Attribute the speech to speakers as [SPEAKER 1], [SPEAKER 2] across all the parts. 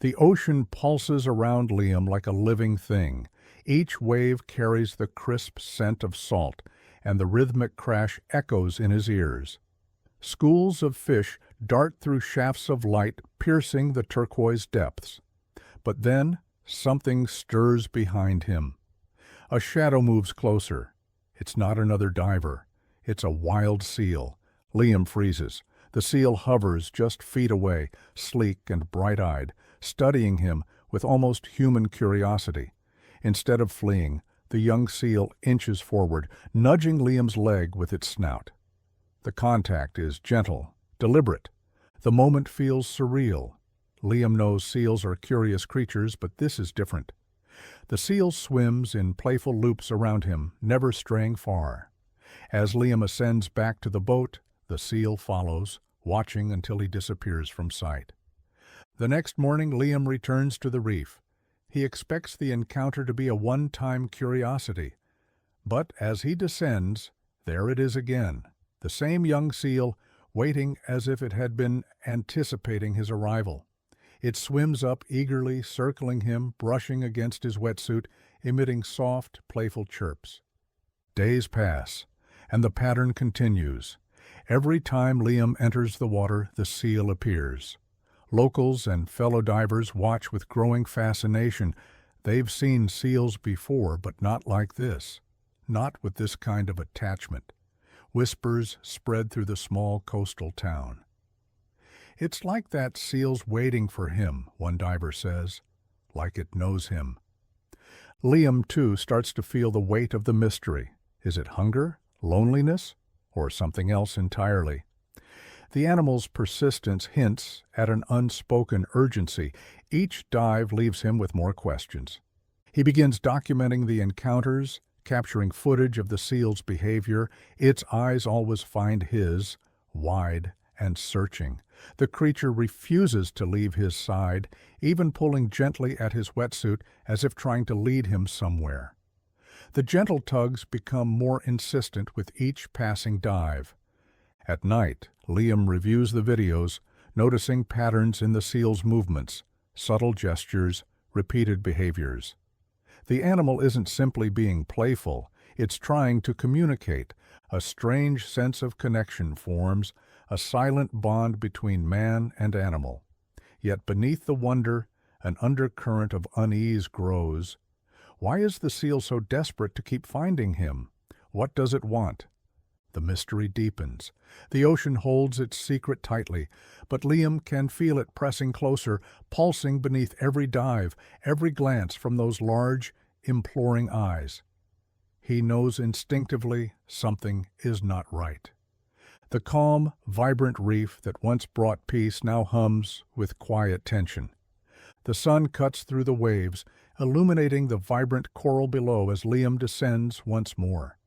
[SPEAKER 1] The ocean pulses around Liam like a living thing. Each wave carries the crisp scent of salt, and the rhythmic crash echoes in his ears. Schools of fish dart through shafts of light, piercing the turquoise depths. But then something stirs behind him. A shadow moves closer. It's not another diver. It's a wild seal. Liam freezes. The seal hovers just feet away, sleek and bright-eyed, studying him with almost human curiosity. Instead of fleeing, the young seal inches forward, nudging Liam's leg with its snout. The contact is gentle, deliberate. The moment feels surreal. Liam knows seals are curious creatures, but this is different. The seal swims in playful loops around him, never straying far. As Liam ascends back to the boat, the seal follows, watching until he disappears from sight. The next morning, Liam returns to the reef. He expects the encounter to be a one-time curiosity. But as he descends, there it is again, the same young seal, waiting as if it had been anticipating his arrival. It swims up eagerly, circling him, brushing against his wetsuit, emitting soft, playful chirps. Days pass, and the pattern continues. Every time Liam enters the water, the seal appears. Locals and fellow divers watch with growing fascination. They've seen seals before, but not like this. Not with this kind of attachment. Whispers spread through the small coastal town. "It's like that seal's waiting for him," one diver says, like it knows him. Liam, too, starts to feel the weight of the mystery. Is it hunger, loneliness, or something else entirely? The animal's persistence hints at an unspoken urgency. Each dive leaves him with more questions. He begins documenting the encounters, capturing footage of the seal's behavior. Its eyes always find his, wide and searching. The creature refuses to leave his side, even pulling gently at his wetsuit as if trying to lead him somewhere. The gentle tugs become more insistent with each passing dive. At night, Liam reviews the videos, noticing patterns in the seal's movements, subtle gestures, repeated behaviors. The animal isn't simply being playful, it's trying to communicate. A strange sense of connection forms, a silent bond between man and animal. Yet beneath the wonder, an undercurrent of unease grows. Why is the seal so desperate to keep finding him? What does it want? The mystery deepens. The ocean holds its secret tightly, but Liam can feel it pressing closer, pulsing beneath every dive, every glance from those large, imploring eyes. He knows instinctively something is not right. The calm, vibrant reef that once brought peace now hums with quiet tension. The sun cuts through the waves, illuminating the vibrant coral below as Liam descends once more.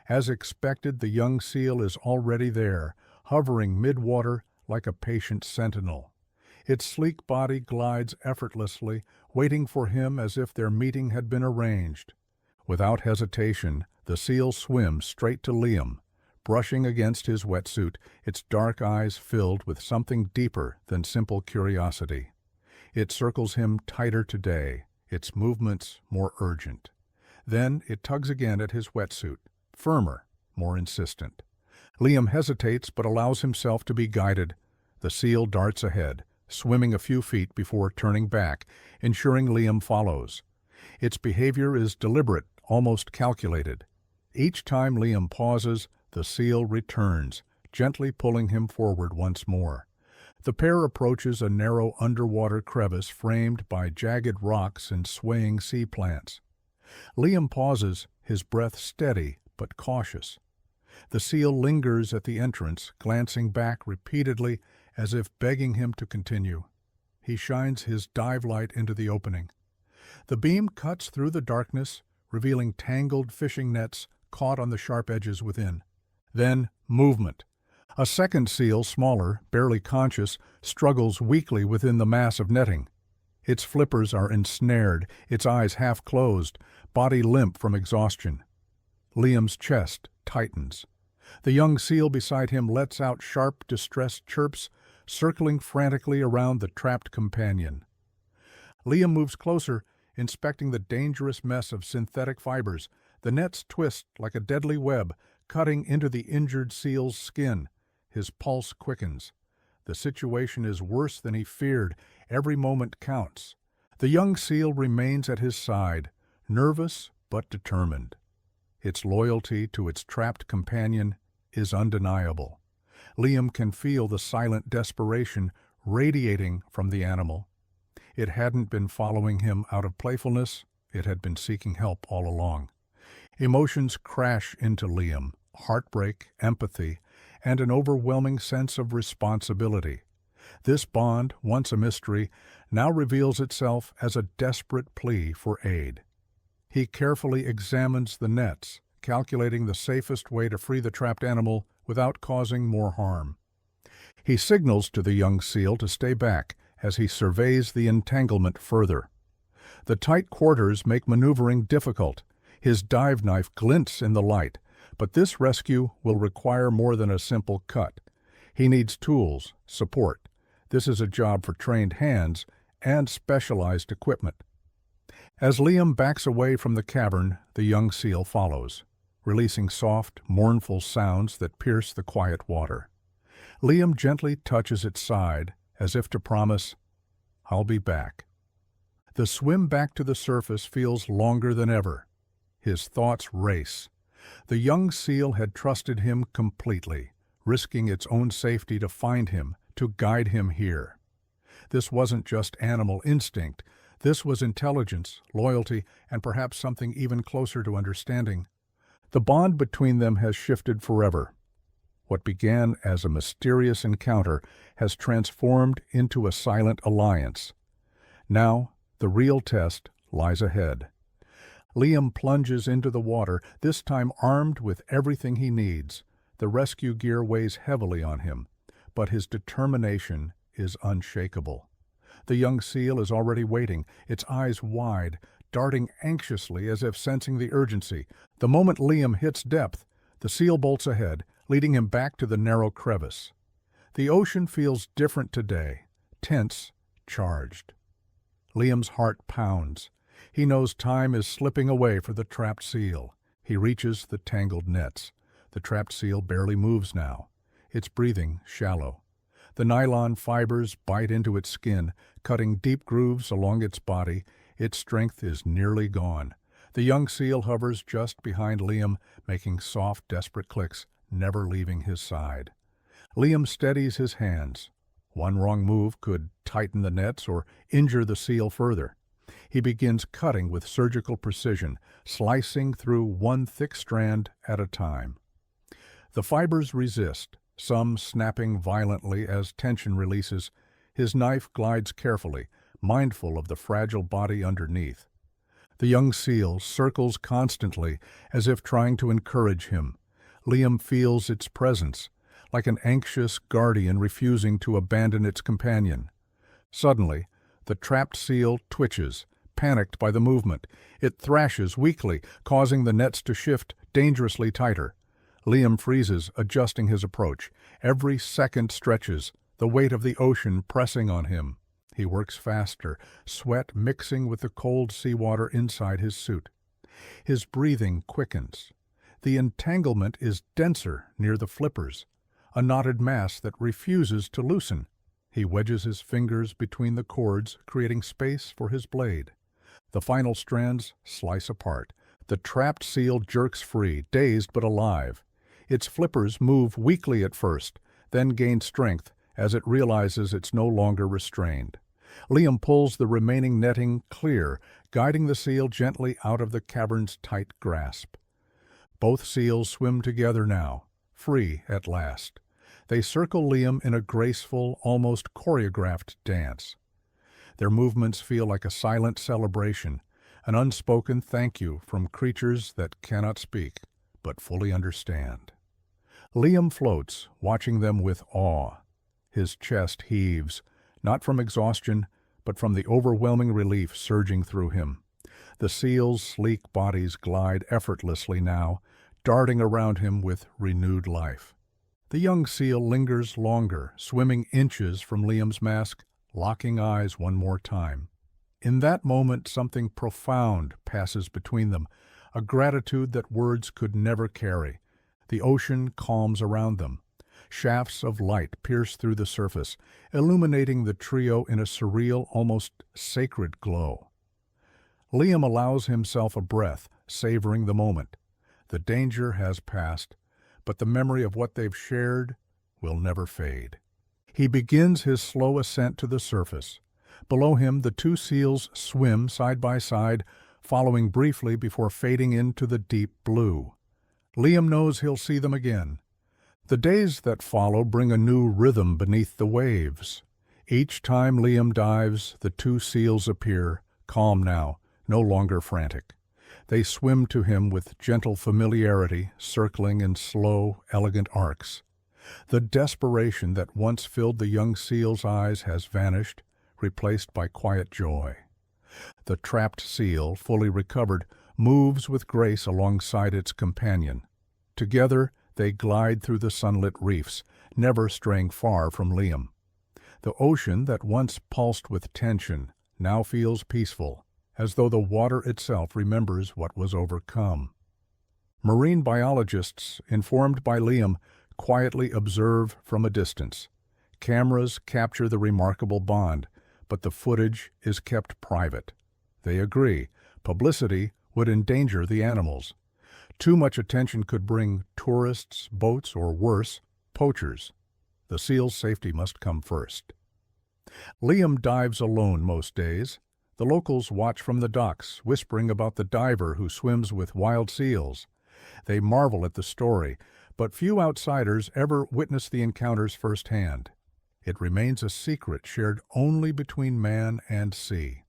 [SPEAKER 1] As expected, the young seal is already there, hovering mid-water like a patient sentinel. Its sleek body glides effortlessly, waiting for him as if their meeting had been arranged. Without hesitation, the seal swims straight to Liam, brushing against his wetsuit, its dark eyes filled with something deeper than simple curiosity. It circles him tighter today, its movements more urgent. Then it tugs again at his wetsuit, firmer, more insistent. Liam hesitates but allows himself to be guided. The seal darts ahead, swimming a few feet before turning back, ensuring Liam follows. Its behavior is deliberate, almost calculated. Each time Liam pauses, the seal returns, gently pulling him forward once more. The pair approaches a narrow underwater crevice framed by jagged rocks and swaying sea plants. Liam pauses, his breath steady but cautious. The seal lingers at the entrance, glancing back repeatedly as if begging him to continue. He shines his dive light into the opening. The beam cuts through the darkness, revealing tangled fishing nets caught on the sharp edges within. Then, movement. A second seal, smaller, barely conscious, struggles weakly within the mass of netting. Its flippers are ensnared, its eyes half closed, body limp from exhaustion. Liam's chest tightens. The young seal beside him lets out sharp, distressed chirps, circling frantically around the trapped companion. Liam moves closer, inspecting the dangerous mess of synthetic fibers. The nets twist like a deadly web, cutting into the injured seal's skin. His pulse quickens. The situation is worse than he feared. Every moment counts. The young seal remains at his side, nervous but determined. Its loyalty to its trapped companion is undeniable. Liam can feel the silent desperation radiating from the animal. It hadn't been following him out of playfulness, it had been seeking help all along. Emotions crash into Liam, heartbreak, empathy, and an overwhelming sense of responsibility. This bond, once a mystery, now reveals itself as a desperate plea for aid. He carefully examines the nets, calculating the safest way to free the trapped animal without causing more harm. He signals to the young seal to stay back as he surveys the entanglement further. The tight quarters make maneuvering difficult. His dive knife glints in the light, but this rescue will require more than a simple cut. He needs tools, support. This is a job for trained hands and specialized equipment. As Liam backs away from the cavern, the young seal follows, releasing soft, mournful sounds that pierce the quiet water. Liam gently touches its side, as if to promise, "I'll be back." The swim back to the surface feels longer than ever. His thoughts race. The young seal had trusted him completely, risking its own safety to find him, to guide him here. This wasn't just animal instinct. This was intelligence, loyalty, and perhaps something even closer to understanding. The bond between them has shifted forever. What began as a mysterious encounter has transformed into a silent alliance. Now, the real test lies ahead. Liam plunges into the water, this time armed with everything he needs. The rescue gear weighs heavily on him, but his determination is unshakable. The young seal is already waiting, its eyes wide, darting anxiously as if sensing the urgency. The moment Liam hits depth, the seal bolts ahead, leading him back to the narrow crevice. The ocean feels different today, tense, charged. Liam's heart pounds. He knows time is slipping away for the trapped seal. He reaches the tangled nets. The trapped seal barely moves now, its breathing shallow. The nylon fibers bite into its skin, cutting deep grooves along its body. Its strength is nearly gone. The young seal hovers just behind Liam, making soft, desperate clicks, never leaving his side. Liam steadies his hands. One wrong move could tighten the nets or injure the seal further. He begins cutting with surgical precision, slicing through one thick strand at a time. The fibers resist, some snapping violently as tension releases. His knife glides carefully, mindful of the fragile body underneath. The young seal circles constantly, as if trying to encourage him. Liam feels its presence, like an anxious guardian refusing to abandon its companion. Suddenly, the trapped seal twitches, panicked by the movement. It thrashes weakly, causing the nets to shift dangerously tighter. Liam freezes, adjusting his approach. Every second stretches, the weight of the ocean pressing on him. He works faster, sweat mixing with the cold seawater inside his suit. His breathing quickens. The entanglement is denser near the flippers, a knotted mass that refuses to loosen. He wedges his fingers between the cords, creating space for his blade. The final strands slice apart. The trapped seal jerks free, dazed but alive. Its flippers move weakly at first, then gain strength as it realizes it's no longer restrained. Liam pulls the remaining netting clear, guiding the seal gently out of the cavern's tight grasp. Both seals swim together now, free at last. They circle Liam in a graceful, almost choreographed dance. Their movements feel like a silent celebration, an unspoken thank you from creatures that cannot speak, but fully understand. Liam floats, watching them with awe. His chest heaves, not from exhaustion, but from the overwhelming relief surging through him. The seals' sleek bodies glide effortlessly now, darting around him with renewed life. The young seal lingers longer, swimming inches from Liam's mask, locking eyes one more time. In that moment, something profound passes between them, a gratitude that words could never carry. The ocean calms around them. Shafts of light pierce through the surface, illuminating the trio in a surreal, almost sacred glow. Liam allows himself a breath, savoring the moment. The danger has passed, but the memory of what they've shared will never fade. He begins his slow ascent to the surface. Below him, the two seals swim side by side, following briefly before fading into the deep blue. Liam knows he'll see them again. The days that follow bring a new rhythm beneath the waves. Each time Liam dives, the two seals appear, calm now, no longer frantic. They swim to him with gentle familiarity, circling in slow, elegant arcs. The desperation that once filled the young seal's eyes has vanished, replaced by quiet joy. The trapped seal, fully recovered, moves with grace alongside its companion. Together, they glide through the sunlit reefs, never straying far from Liam. The ocean that once pulsed with tension now feels peaceful, as though the water itself remembers what was overcome. Marine biologists, informed by Liam, quietly observe from a distance. Cameras capture the remarkable bond, but the footage is kept private. They agree, publicity would endanger the animals. Too much attention could bring tourists, boats, or worse, poachers. The seal's safety must come first. Liam dives alone most days. The locals watch from the docks, whispering about the diver who swims with wild seals. They marvel at the story, but few outsiders ever witness the encounters firsthand. It remains a secret shared only between man and sea.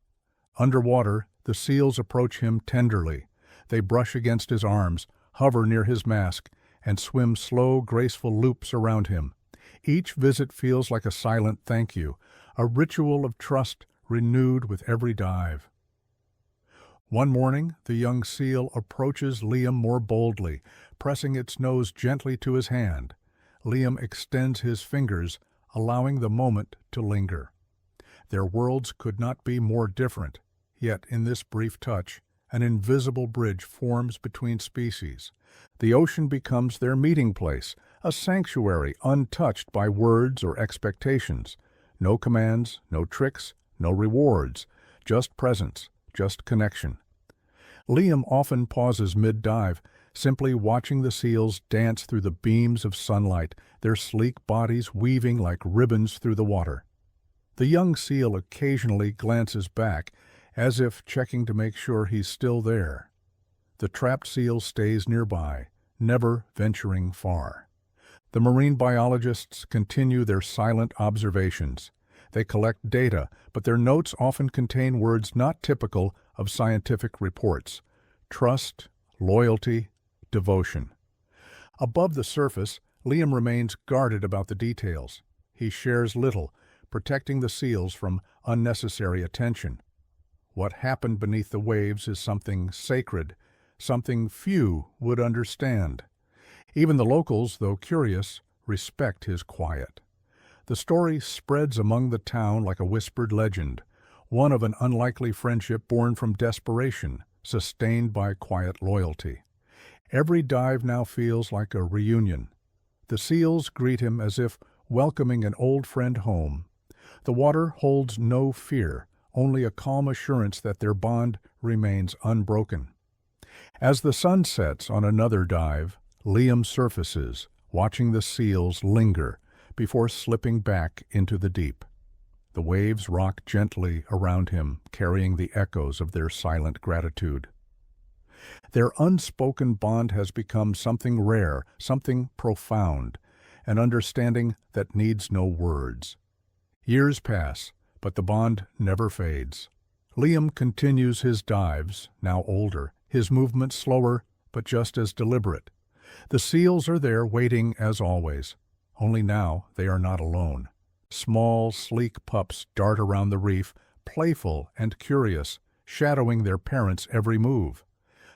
[SPEAKER 1] Underwater, the seals approach him tenderly. They brush against his arms, hover near his mask, and swim slow, graceful loops around him. Each visit feels like a silent thank you, a ritual of trust renewed with every dive. One morning, the young seal approaches Liam more boldly, pressing its nose gently to his hand. Liam extends his fingers, allowing the moment to linger. Their worlds could not be more different, yet in this brief touch, an invisible bridge forms between species. The ocean becomes their meeting place, a sanctuary untouched by words or expectations. No commands, no tricks, no rewards, just presence, just connection. Liam often pauses mid-dive, simply watching the seals dance through the beams of sunlight, their sleek bodies weaving like ribbons through the water. The young seal occasionally glances back, as if checking to make sure he's still there. The trapped seal stays nearby, never venturing far. The marine biologists continue their silent observations. They collect data, but their notes often contain words not typical of scientific reports: trust, loyalty, devotion. Above the surface, Liam remains guarded about the details. He shares little, protecting the seals from unnecessary attention. What happened beneath the waves is something sacred, something few would understand. Even the locals, though curious, respect his quiet. The story spreads among the town like a whispered legend, one of an unlikely friendship born from desperation, sustained by quiet loyalty. Every dive now feels like a reunion. The seals greet him as if welcoming an old friend home. The water holds no fear, only a calm assurance that their bond remains unbroken. As the sun sets on another dive, Liam surfaces, watching the seals linger before slipping back into the deep. The waves rock gently around him, carrying the echoes of their silent gratitude. Their unspoken bond has become something rare, something profound, an understanding that needs no words. Years pass, but the bond never fades. Liam continues his dives, now older, his movements slower, but just as deliberate. The seals are there waiting as always, only now they are not alone. Small, sleek pups dart around the reef, playful and curious, shadowing their parents' every move.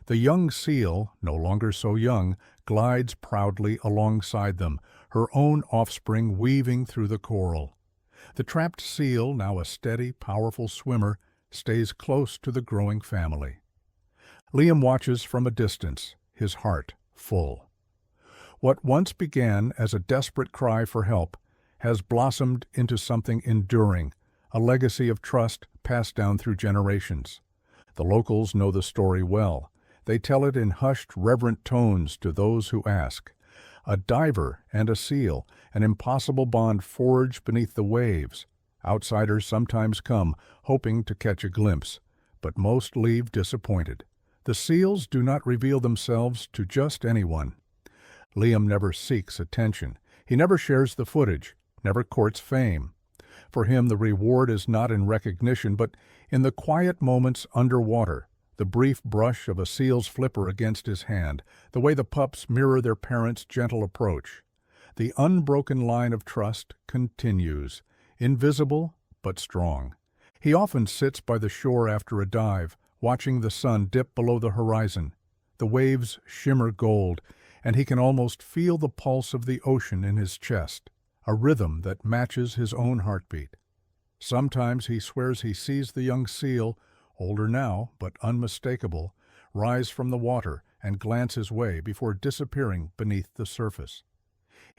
[SPEAKER 1] The young seal, no longer so young, glides proudly alongside them, her own offspring weaving through the coral. The trapped seal, now a steady, powerful swimmer, stays close to the growing family. Liam watches from a distance, his heart full. What once began as a desperate cry for help has blossomed into something enduring, a legacy of trust passed down through generations. The locals know the story well. They tell it in hushed, reverent tones to those who ask. A diver and a seal, an impossible bond forged beneath the waves. Outsiders sometimes come, hoping to catch a glimpse, but most leave disappointed. The seals do not reveal themselves to just anyone. Liam never seeks attention. He never shares the footage, never courts fame. For him, the reward is not in recognition, but in the quiet moments underwater, the brief brush of a seal's flipper against his hand, the way the pups mirror their parents' gentle approach. The unbroken line of trust continues, invisible but strong. He often sits by the shore after a dive, watching the sun dip below the horizon. The waves shimmer gold, and he can almost feel the pulse of the ocean in his chest, a rhythm that matches his own heartbeat. Sometimes he swears he sees the young seal, older now but unmistakable, rise from the water and glance his way before disappearing beneath the surface.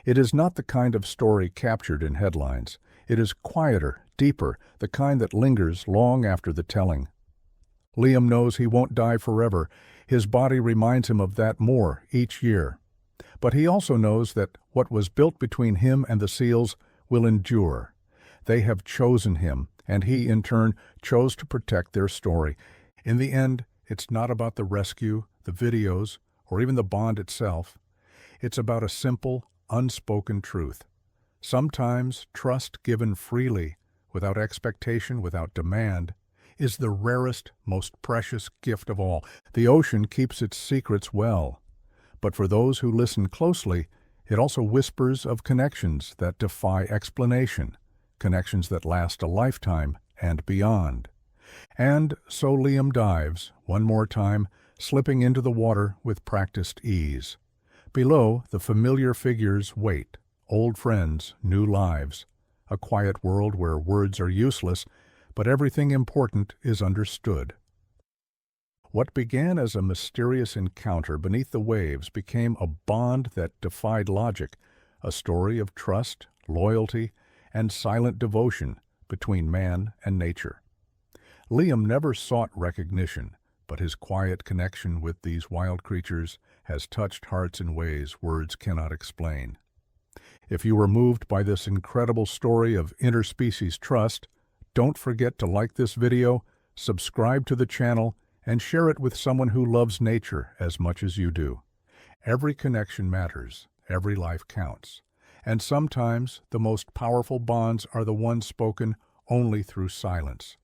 [SPEAKER 1] It is not the kind of story captured in headlines. It is quieter, deeper, the kind that lingers long after the telling. Liam knows he won't die forever. His body reminds him of that more each year. But he also knows that what was built between him and the seals will endure. They have chosen him, and he, in turn, chose to protect their story. In the end, it's not about the rescue, the videos, or even the bond itself. It's about a simple, unspoken truth. Sometimes trust given freely, without expectation, without demand, is the rarest, most precious gift of all. The ocean keeps its secrets well. But for those who listen closely, it also whispers of connections that defy explanation, connections that last a lifetime and beyond. And so Liam dives, one more time, slipping into the water with practiced ease. Below, the familiar figures wait, old friends, new lives, a quiet world where words are useless, but everything important is understood. What began as a mysterious encounter beneath the waves became a bond that defied logic, a story of trust, loyalty, and silent devotion between man and nature. Liam never sought recognition, but his quiet connection with these wild creatures has touched hearts in ways words cannot explain. If you were moved by this incredible story of interspecies trust, don't forget to like this video, subscribe to the channel, and share it with someone who loves nature as much as you do. Every connection matters, every life counts, and sometimes the most powerful bonds are the ones spoken only through silence.